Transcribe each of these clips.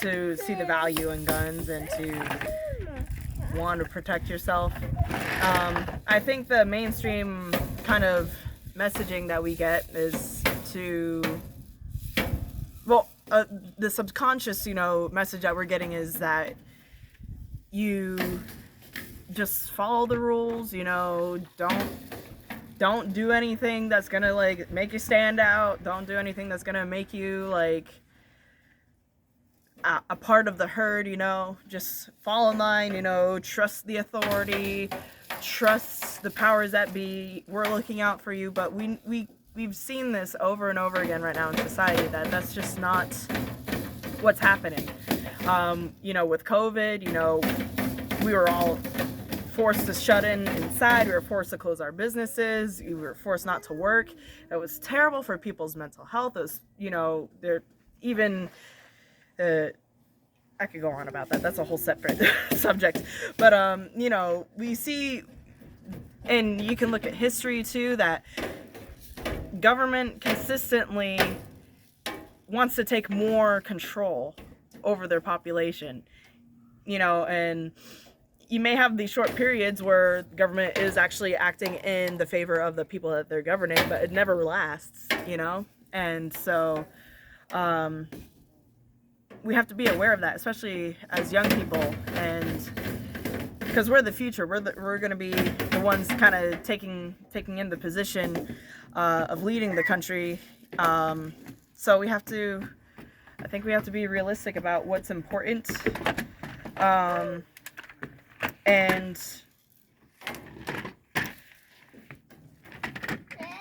to see the value in guns and to want to protect yourself. I think the mainstream kind of messaging that we get is to, well, the subconscious, message that we're getting is that you just follow the rules, don't do anything that's gonna like make you stand out. Don't do anything that's gonna make you like a part of the herd, just fall in line, trust the authority, trust the powers that be. We're looking out for you. But we've seen this over and over again right now in society that that's just not what's happening. With COVID, we were all forced to shut inside. We were forced to close our businesses. We were forced not to work. It was terrible for people's mental health. It was, they're even... I could go on about that. That's a whole separate subject. But, we see, and you can look at history too, that government consistently wants to take more control over their population, and you may have these short periods where government is actually acting in the favor of the people that they're governing, but it never lasts, and so, we have to be aware of that, especially as young people, and because we're the future, we're going to be the ones kind of taking in the position of leading the country. So I think we have to be realistic about what's important, and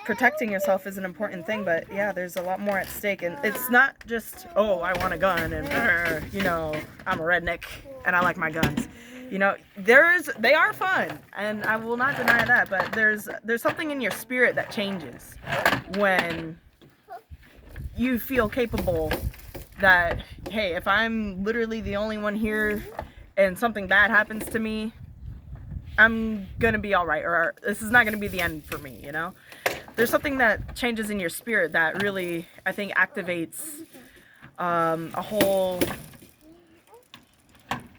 protecting yourself is an important thing, but yeah, there's a lot more at stake, and it's not just, oh, I want a gun and I'm a redneck and I like my guns. They are fun, and I will not deny that, but there's something in your spirit that changes when you feel capable that, hey, if I'm literally the only one here and something bad happens to me, I'm gonna be all right, or this is not gonna be the end for me, There's something that changes in your spirit that really, I think, activates a whole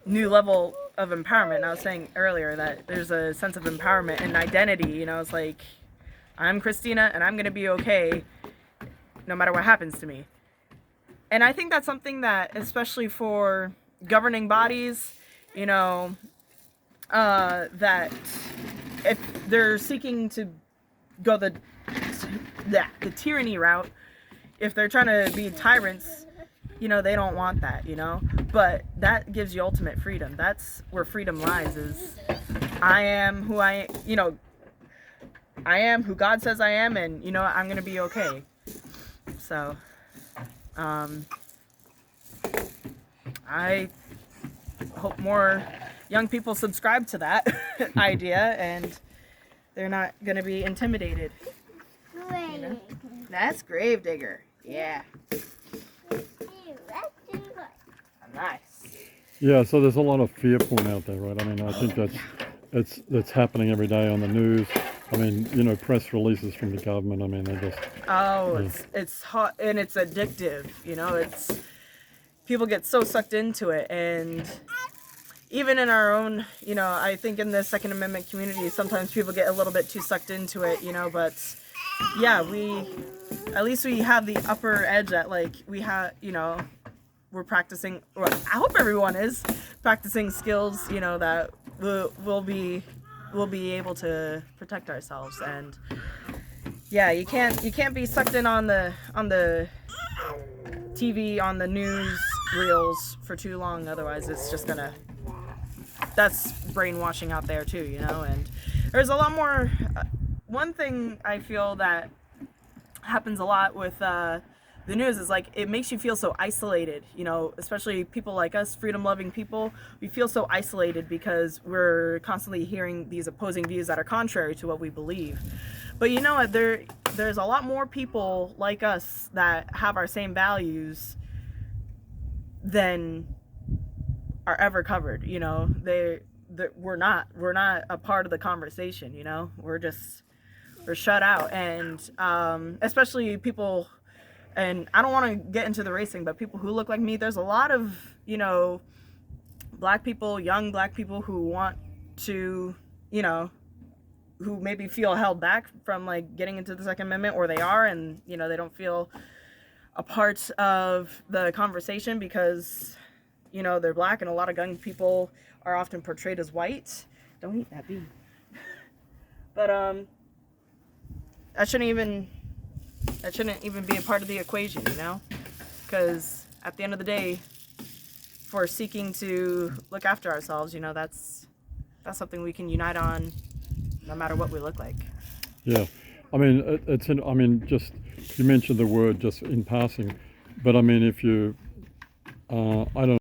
new level of empowerment. I was saying earlier that there's a sense of empowerment and identity, it's like, I'm Christina and I'm gonna be okay no matter what happens to me. And I think that's something that, especially for governing bodies, that if they're seeking to go the tyranny route, if they're trying to be tyrants, they don't want that, but that gives you ultimate freedom. That's where freedom lies, is I am who I am who God says I am, and I'm gonna be okay. So I hope more young people subscribe to that idea, and they're not gonna be intimidated. That's Gravedigger. Yeah. Nice. Yeah, so there's a lot of fear porn out there, right? I mean, I think that's happening every day on the news. I mean, press releases from the government. I mean, they just... Oh, it's hot, and it's addictive. It's... People get so sucked into it, and even in our own, I think in the Second Amendment community, sometimes people get a little bit too sucked into it, but yeah, at least we have the upper edge that, like, we have, we're practicing, or I hope everyone is practicing skills, that we'll be able to protect ourselves. And yeah, you can't be sucked in on the TV, on the news reels for too long, otherwise it's just gonna, that's brainwashing out there too, and there's a lot more. One thing I feel that happens a lot with the news is, like, it makes you feel so isolated, especially people like us, freedom-loving people. We feel so isolated because we're constantly hearing these opposing views that are contrary to what we believe. But there's a lot more people like us that have our same values than are ever covered. We're not a part of the conversation. We're shut out, and especially people and I don't want to get into the racing, but people who look like me, there's a lot of, black people, young black people who want to, who maybe feel held back from like getting into the Second Amendment, or they are, and they don't feel a part of the conversation because they're black, and a lot of gun people are often portrayed as white. Don't eat that bee. But that shouldn't even be a part of the equation, because at the end of the day, if we're seeking to look after ourselves, that's something we can unite on, no matter what we look like. Yeah, I mean, just you mentioned the word just in passing, but I mean, if you, I don't.